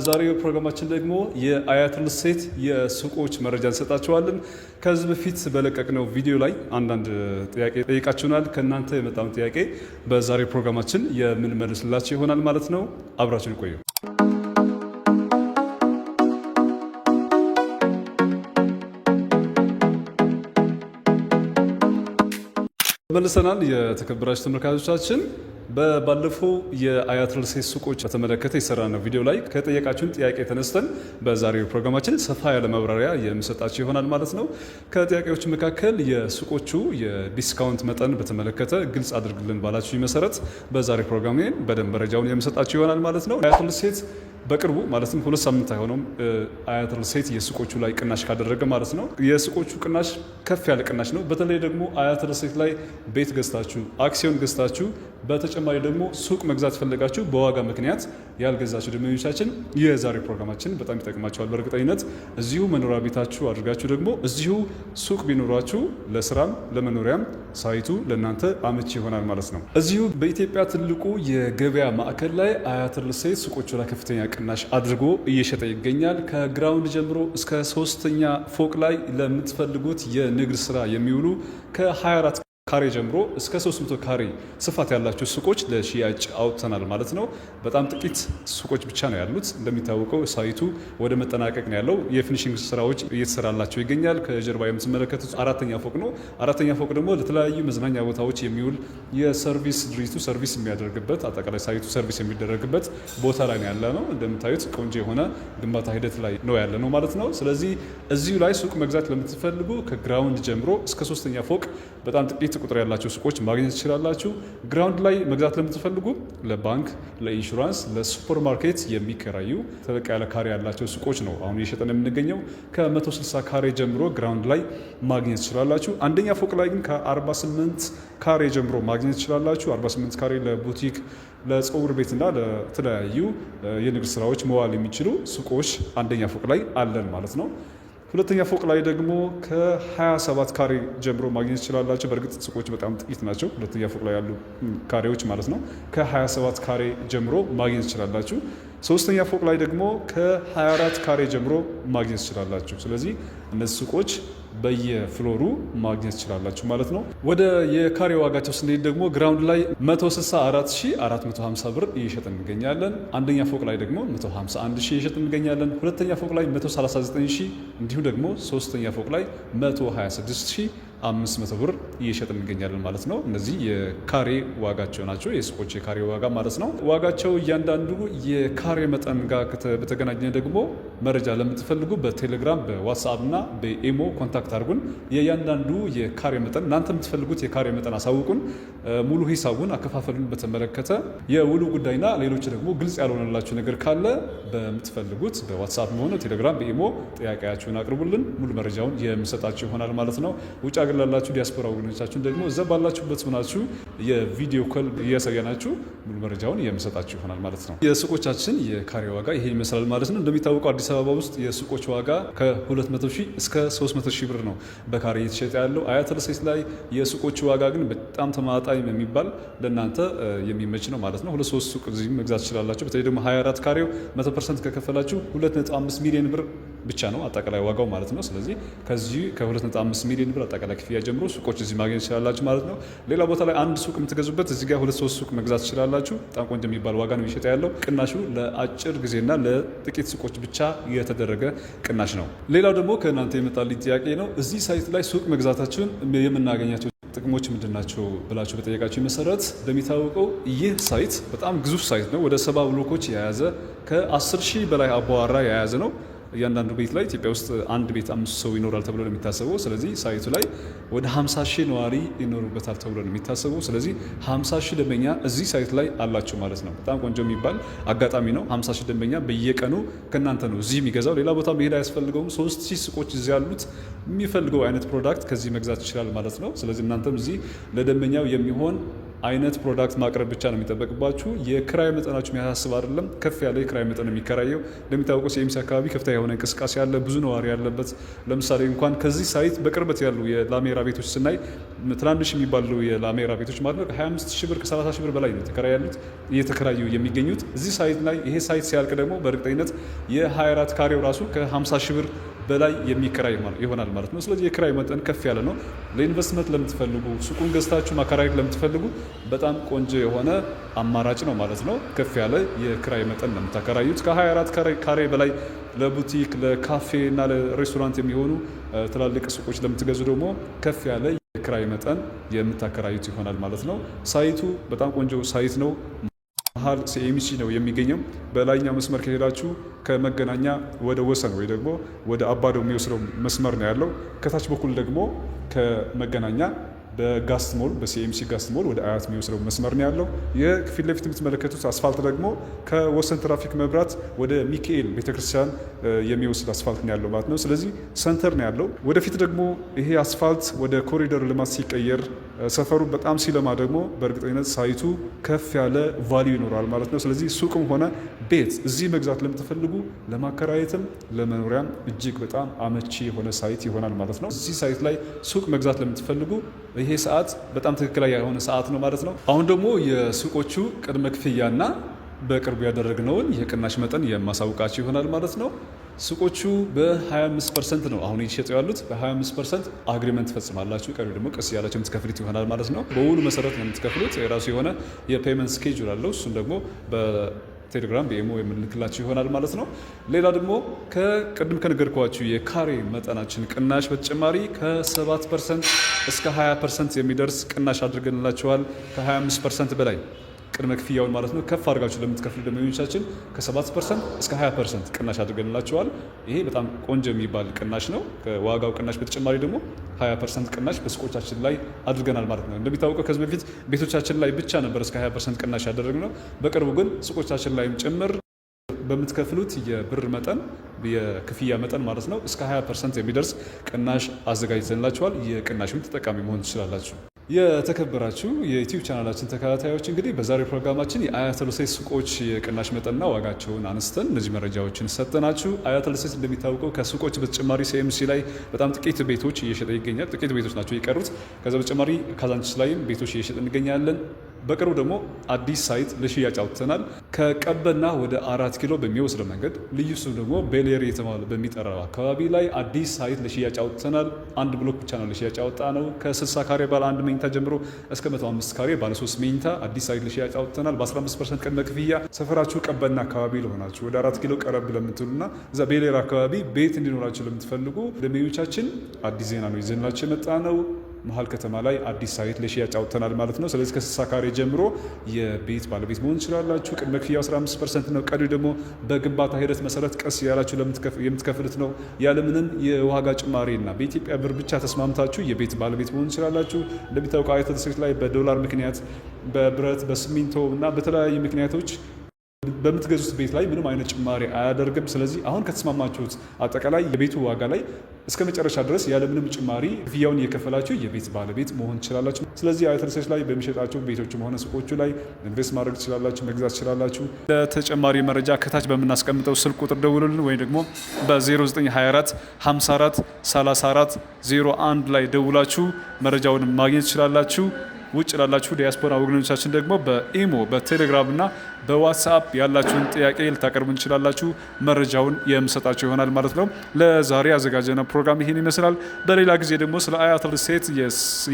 ዛሬው ፕሮግራማችን ደግሞ የአያት ሪል ስቴት የሱቆች መረጃ እንሰጣችኋለን። ከዚህ በፊት በለቀቅነው ቪዲዮ ላይ አንዳንድ ጥያቄ ጠይቃችሁናል። ከእናንተ የመጣውን ጥያቄ በዛሬው ፕሮግራማችን የምንመልስላችሁ ይሆናል ማለት ነው። አብራችሁን ቆዩ። መልሰናል። የተከበራችሁ ተመልካቾቻችን ባለፈው የአያት ሪል ስቴት ሱቆች በተመለከተ የሰራነው ቪዲዮ ላይ ከጠየቃችሁን ጥያቄ ተነስተን በዛሬው ፕሮግራማችን ሰፋ ያለ ማብራሪያ የምሰጣችሁ ይሆናል ማለት ነው። ከጥያቄዎቹ መካከል የሱቆቹ የዲስካውንት መጠን በተመለከተ ግልጽ አድርግልን ባላችሁ መሰረት በዛሬው ፕሮግራሜ በደንብ መረጃውን የምሰጣችሁ ይሆናል ማለት ነው። አያት ሪል ስቴት በቅርቡ ማለትም 2 ሳምንት አይሆነውም አያት ሪል ስቴት የሱቆቹ ላይ ቅናሽ ካደረገ ማለት ነው። የሱቆቹ ቅናሽ ከፍ ያለ ቅናሽ ነው። በተለይ ደግሞ አያት ሪል ስቴት ላይ ቤት ገዝታችሁ አክሲዮን ገዝታችሁ በተጨማሪ ደግሞ ሱቅ መግዛት ፈለጋችሁ በዋጋ ምክንያት ያልገዛችሁ ደንበኞቻችን የዛሬ ፕሮግራማችን በጣም ይጠቅማችኋል። በእርግጠኝነት እዚሁ መኖሪያ ቤታችሁ አድርጋችሁ ደግሞ እዚሁ ሱቅ ቢኖራችሁ ለስራም ለመኖሪያም ሳይቱ ለእናንተ አመቺ ይሆናል ማለት ነው። እዚሁ በኢትዮጵያ ትልቁ የገበያ ማዕከል ላይ አያት ሪል ስቴት ሱቆቹ ላይ ከፍተኛ ቅናሽ አድርጎ እየሸጠ ይገኛል። ከግራውንድ ጀምሮ እስከ 3ኛ ፎቅ ላይ ለምትፈልጉት የንግድ ስራ የሚውሉ ከ24 ካሬ ጀምሮ እስከ 300 ካሬ ስፋት ያላቸው ሱቆች ለሽያጭ አውጥተናል ማለት ነው። በጣም ጥቂት ሱቆች ብቻ ነው ያሉት። እንደሚታወቀው ሳይቱ ወደ መጠናቀቅ ነው ያለው። የፊኒሽንግ ስራዎች እየተሰራላቸው ይገኛል። ከጀርባ የምትመለከቱት 4ኛ ፎቅ ነው። 4ኛ ፎቅ ደግሞ ለተለያዩ መዝናኛ ቦታዎች የሚውል የሰርቪስ ድርጅቱ ሰርቪስ የሚያደርግበት አጠቃላይ ሳይቱ ሰርቪስ የሚደረግበት ቦታ ላይ ነው ያለ ነው። እንደምታዩት ቆንጆ የሆነ ግንባታ ሂደት ላይ ነው ያለ ነው ማለት ነው። ስለዚህ እዚሁ ላይ ሱቅ መግዛት ለምትፈልጉ ከግራውንድ ጀምሮ እስከ 3ኛ ፎቅ በጣም ጥቂት ቁጥር ያላቸው ሱቆች ማግኘት ትችላላችሁ። ግራውንድ ላይ መግዛት ለምትፈልጉ ለባንክ፣ ለኢንሹራንስ፣ ለሱፐር ማርኬት የሚከራዩ ተለቅ ያለ ካሬ ያላቸው ሱቆች ነው አሁን እየሸጠን የምንገኘው። ከ160 ካሬ ጀምሮ ግራውንድ ላይ ማግኘት ትችላላችሁ። አንደኛ ፎቅ ላይ ግን ከ48 ካሬ ጀምሮ ማግኘት ትችላላችሁ። 48 ካሬ ለቡቲክ፣ ለፀጉር ቤትና ለተለያዩ የንግድ ስራዎች መዋል የሚችሉ ሱቆች አንደኛ ፎቅ ላይ አለን ማለት ነው። ሁለተኛ ፎቅ ላይ ደግሞ ከ27 ካሬ ጀምሮ ማግኘት ትችላላችሁ። በእርግጥ ሱቆች በጣም ጥቂት ናቸው፣ ሁለተኛ ፎቅ ላይ ያሉ ካሬዎች ማለት ነው። ከ27 ካሬ ጀምሮ ማግኘት ትችላላችሁ። ሶስተኛ ፎቅ ላይ ደግሞ ከ24 ካሬ ጀምሮ ማግኘት ትችላላችሁ። ስለዚህ እነዚህ ሱቆች በየፍሎሩ ማግኘት ትችላላችሁ ማለት ነው። ወደ የካሬ ዋጋቸው ስንሄድ ደግሞ ግራውንድ ላይ 164,450 ብር እየሸጥን እንገኛለን። አንደኛ ፎቅ ላይ ደግሞ 151,000 እየሸጥን እንገኛለን። ሁለተኛ ፎቅ ላይ 139,000 እንዲሁም ደግሞ ሶስተኛ ፎቅ ላይ 126,500 ብር እየሸጥን እንገኛለን ማለት ነው። እነዚህ የካሬ ዋጋቸው ናቸው፣ የሱቆች የካሬ ዋጋ ማለት ነው። ዋጋቸው እያንዳንዱ የካሬ መጠን ጋር በተገናኘ ደግሞ መረጃ ለምትፈልጉ በቴሌግራም በዋትስአፕ እና በኢሞ ኮንታክት አድርጉን። የእያንዳንዱ የካሬ መጠን እናንተ የምትፈልጉት የካሬ መጠን አሳውቁን። ሙሉ ሂሳቡን አከፋፈሉን በተመለከተ የውሉ ጉዳይና ሌሎች ደግሞ ግልጽ ያልሆነላችሁ ነገር ካለ በምትፈልጉት በዋትስአፕ ሆነ ቴሌግራም በኢሞ ጥያቄያችሁን አቅርቡልን። ሙሉ መረጃውን የምሰጣችሁ ይሆናል ማለት ነው። ውጭ ሀገር ላላችሁ ዲያስፖራ ወገኖቻችሁን ደግሞ እዛ ባላችሁበት ሆናችሁ የቪዲዮ ኮል እያሳያናችሁ ሙሉ መረጃውን የምሰጣችሁ ይሆናል ማለት ነው። የሱቆቻችን የካሬ ዋጋ ይሄ ይመስላል ማለት ነው። እንደሚታወቀው አዲስ አበባ ውስጥ የሱቆች ዋጋ ከ200,000 እስከ 300,000 ብር ነው በካሬ እየተሸጠ ያለው። አያት ሪል ስቴት ላይ የሱቆቹ ዋጋ ግን በጣም ተመጣጣኝ የሚባል ለእናንተ የሚመች ነው ማለት ነው። 2-3 ሱቅ እዚህ መግዛት ትችላላችሁ። በተለይ ደግሞ 24 ካሬው 100% ከከፈላችሁ 2.5 ሚሊዮን ብር ብቻ ነው አጠቃላይ ዋጋው ማለት ነው። ስለዚህ ከዚህ ከ2.5 ሚሊዮን ብር አጠቃላይ ክፍያ ጀምሮ ሱቆች እዚህ ማግኘት ትችላላችሁ ማለት ነው። ሌላ ቦታ ላይ አንድ ሱቅ የምትገዙበት እዚህ ጋር 2-3 ሱቅ መግዛት ትችላላችሁ። በጣም ቆንጆ የሚባል ዋጋ ነው እየሸጠ ያለው። ቅናሹ ለአጭር ጊዜና ለጥቂት ሱቆች ብቻ የተደረገ ቅናሽ ነው። ሌላው ደግሞ ከእናንተ የመጣልኝ ጥያቄ ነው። እዚህ ሳይት ላይ ሱቅ መግዛታችሁን የምናገኛቸው ጥቅሞች ምንድን ናቸው ብላችሁ በጠየቃችሁ መሰረት እንደሚታወቀው ይህ ሳይት በጣም ግዙፍ ሳይት ነው። ወደ 70 ብሎኮች የያዘ ከ10,000 በላይ አባዋራ የያዘ ነው። እያንዳንዱ ቤት ላይ ኢትዮጵያ ውስጥ አንድ ቤት 5 ሰው ይኖራል ተብሎ ነው የሚታሰበው። ስለዚህ ሳይቱ ላይ ወደ 50,000 ነዋሪ ይኖሩበታል ተብሎ ነው የሚታሰበው። ስለዚህ 50,000 ደንበኛ እዚህ ሳይት ላይ አላቸው ማለት ነው። በጣም ቆንጆ የሚባል አጋጣሚ ነው። 50,000 ደንበኛ በየቀኑ ከእናንተ ነው እዚህ የሚገዛው። ሌላ ቦታ መሄድ አያስፈልገውም። 3,000 ሱቆች እዚህ ያሉት የሚፈልገው አይነት ፕሮዳክት ከዚህ መግዛት ይችላል ማለት ነው። ስለዚህ እናንተም እዚህ ለደንበኛው የሚሆን አይነት ፕሮዳክት ማቅረብ ብቻ ነው የሚጠበቅባችሁ። የክራይ መጠናችሁ የሚያሳስብ አይደለም። ከፍ ያለ የክራይ መጠን የሚከራየው እንደሚታወቀው ሲኤምሲ አካባቢ ከፍተኛ የሆነ እንቅስቃሴ ያለ ብዙ ነዋሪ ያለበት። ለምሳሌ እንኳን ከዚህ ሳይት በቅርበት ያሉ የላሜራ ቤቶች ስናይ ትናንሽ የሚባሉ የላሜራ ቤቶች ማለት ነው ከ25 ሺህ ብር ከ30 ሺህ ብር በላይ ነው እየተከራዩ የሚገኙት እዚህ ሳይት ላይ። ይሄ ሳይት ሲያልቅ ደግሞ በእርግጠኝነት የ24 ካሬው ራሱ ከ50 ሺህ ብር በላይ የሚከራይ ይሆናል ማለት ነው። ስለዚህ የክራይ መጠን ከፍ ያለ ነው። ለኢንቨስትመንት ለምትፈልጉ ሱቁን ገዝታችሁ ማከራየት ለምትፈልጉ በጣም ቆንጆ የሆነ አማራጭ ነው ማለት ነው። ከፍ ያለ የክራይ መጠን ለምታከራዩት ከ24 ካሬ በላይ ለቡቲክ፣ ለካፌ እና ለሬስቶራንት የሚሆኑ ትላልቅ ሱቆች ለምትገዙ ደግሞ ከፍ ያለ የክራይ መጠን የምታከራዩት ይሆናል ማለት ነው። ሳይቱ በጣም ቆንጆ ሳይት ነው። መሀል ሲኤምሲ ነው የሚገኘው። በላይኛው መስመር ከሄዳችሁ ከመገናኛ ወደ ወሰን ወይ ደግሞ ወደ አባዶ የሚወስደው መስመር ነው ያለው። ከታች በኩል ደግሞ ከመገናኛ በጋስት ሞል በሲኤምሲ ጋስት ሞል ወደ አያት የሚወስደው መስመር ነው ያለው። የፊት ለፊት የምትመለከቱት አስፋልት ደግሞ ከወሰን ትራፊክ መብራት ወደ ሚካኤል ቤተክርስቲያን የሚወስድ አስፋልት ነው ያለው ማለት ነው። ስለዚህ ሰንተር ነው ያለው። ወደፊት ደግሞ ይሄ አስፋልት ወደ ኮሪደር ልማት ሲቀየር ሰፈሩ በጣም ሲለማ ደግሞ በእርግጠኝነት ሳይቱ ከፍ ያለ ቫልዩ ይኖራል ማለት ነው። ስለዚህ ሱቅም ሆነ ቤት እዚህ መግዛት ለምትፈልጉ ለማከራየትም ለመኖሪያም እጅግ በጣም አመቺ የሆነ ሳይት ይሆናል ማለት ነው። እዚህ ሳይት ላይ ሱቅ መግዛት ለምትፈልጉ ይሄ ሰዓት በጣም ትክክለኛ የሆነ ሰዓት ነው ማለት ነው። አሁን ደግሞ የሱቆቹ ቅድመ ክፍያና በቅርቡ ያደረግነውን የቅናሽ መጠን የማሳውቃችሁ ይሆናል ማለት ነው። ሱቆቹ በ25% ነው አሁን እየተሸጡ ያሉት። በ25% አግሪመንት ፈጽማላችሁ። ቀሪው ደግሞ ቀስ ያላችሁ የምትከፍሉት ይሆናል ማለት ነው። በውሉ መሰረት ነው የምትከፍሉት። የራሱ የሆነ የፔመንት ስኬጁል አለው። እሱን ደግሞ ቴሌግራም በኢሞ የምንልክላችሁ ይሆናል ማለት ነው። ሌላ ደግሞ ከቅድም ከነገርኳችሁ የካሬ መጠናችን ቅናሽ በተጨማሪ ከ7% እስከ 20% የሚደርስ ቅናሽ አድርገንላችኋል። ከ25% በላይ ቅድመ ክፍያውን ማለት ነው ከፍ አድርጋችሁ ለምትከፍሉ ደንበኞቻችን ከ7% እስከ 20% ቅናሽ አድርገንላችኋል። ይሄ በጣም ቆንጆ የሚባል ቅናሽ ነው። ከዋጋው ቅናሽ በተጨማሪ ደግሞ 20% ቅናሽ በሱቆቻችን ላይ አድርገናል ማለት ነው። እንደሚታወቀው ከዚህ በፊት ቤቶቻችን ላይ ብቻ ነበር እስከ 20% ቅናሽ ያደረግነው። በቅርቡ ግን ሱቆቻችን ላይም ጭምር በምትከፍሉት የብር መጠን የክፍያ መጠን ማለት ነው እስከ 20% የሚደርስ ቅናሽ አዘጋጅተንላችኋል። የቅናሽም ተጠቃሚ መሆን ትችላላችሁ። የተከበራችሁ የዩቲዩብ ቻናላችን ተከታታዮች እንግዲህ በዛሬው ፕሮግራማችን የአያት ሪል ስቴት ሱቆች የቅናሽ መጠንና ዋጋቸውን አነስተን እነዚህ መረጃዎችን ሰጠናችሁ። አያት ሪል ስቴት እንደሚታወቀው ከሱቆች በተጨማሪ ሲኤምሲ ላይ በጣም ጥቂት ቤቶች እየሸጠ ይገኛል። ጥቂት ቤቶች ናቸው የቀሩት። ከዛ በተጨማሪ ካዛንቺስ ላይም ቤቶች እየሸጠ እንገኛለን። በቅርቡ ደግሞ አዲስ ሳይት ለሽያጭ አውጥተናል። ከቀበና ወደ 4 ኪሎ በሚወስደው መንገድ ልዩ ስም ደግሞ ቤሌር የተባለ በሚጠራው አካባቢ ላይ አዲስ ሳይት ለሽያጭ አውጥተናል። አንድ ብሎክ ብቻ ነው ለሽያጭ አወጣ ነው። ከ60 ካሬ ባለ አንድ መኝታ ጀምሮ እስከ 105 ካሬ ባለ 3 መኝታ አዲስ ሳይት ለሽያጭ አውጥተናል። በ15% ቅድመ ክፍያ። ሰፈራችሁ ቀበና አካባቢ ለሆናችሁ ወደ 4 ኪሎ ቀረብ ለምትሉና እዛ ቤሌር አካባቢ ቤት እንዲኖራችሁ ለምትፈልጉ ደንበኞቻችን አዲስ ዜና ነው ይዘንላችሁ የመጣ ነው። መሀል ከተማ ላይ አዲስ ሳይት ለሽያጭ አውጥተናል ማለት ነው። ስለዚህ ከ60 ካሬ ጀምሮ የቤት ባለቤት መሆን ትችላላችሁ። ቅድመ ክፍያው 15% ነው። ቀሪው ደግሞ በግንባታ ሂደት መሰረት ቀስ ያላችሁ የምትከፍሉት ነው። ያለምንም የዋጋ ጭማሪና በኢትዮጵያ ብር ብቻ ተስማምታችሁ የቤት ባለቤት መሆን ትችላላችሁ። እንደሚታወቀው አያት ሪል ስቴት ላይ በዶላር ምክንያት በብረት በሲሚንቶ እና በተለያዩ ምክንያቶች በምትገዙት ቤት ላይ ምንም አይነት ጭማሪ አያደርግም። ስለዚህ አሁን ከተስማማችሁት አጠቃላይ የቤቱ ዋጋ ላይ እስከ መጨረሻ ድረስ ያለምንም ጭማሪ ክፍያውን እየከፈላችሁ የቤት ባለቤት መሆን ትችላላችሁ። ስለዚህ አያት ሪል ስቴት ላይ በሚሸጣቸው ቤቶችም ሆነ ሱቆቹ ላይ ኢንቨስት ማድረግ ትችላላችሁ፣ መግዛት ትችላላችሁ። ለተጨማሪ መረጃ ከታች በምናስቀምጠው ስልክ ቁጥር ደውሉልን ወይም ደግሞ በ0924 54 34 01 ላይ ደውላችሁ መረጃውን ማግኘት ትችላላችሁ። ውጭ ላላችሁ ዲያስፖራ ወገኖቻችን ደግሞ በኢሞ በቴሌግራም እና በዋትስአፕ ያላችሁን ጥያቄ ልታቀርቡ እንችላላችሁ። መረጃውን የምሰጣችሁ ይሆናል ማለት ነው። ለዛሬ ያዘጋጀነው ፕሮግራም ይሄን ይመስላል። በሌላ ጊዜ ደግሞ ስለ አያት ሪል ስቴት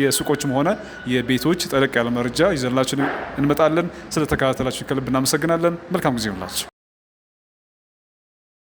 የሱቆችም ሆነ የቤቶች ጠለቅ ያለ መረጃ ይዘንላችሁ እንመጣለን። ስለተከታተላችሁ ከልብ እናመሰግናለን። መልካም ጊዜ ይሁንላችሁ።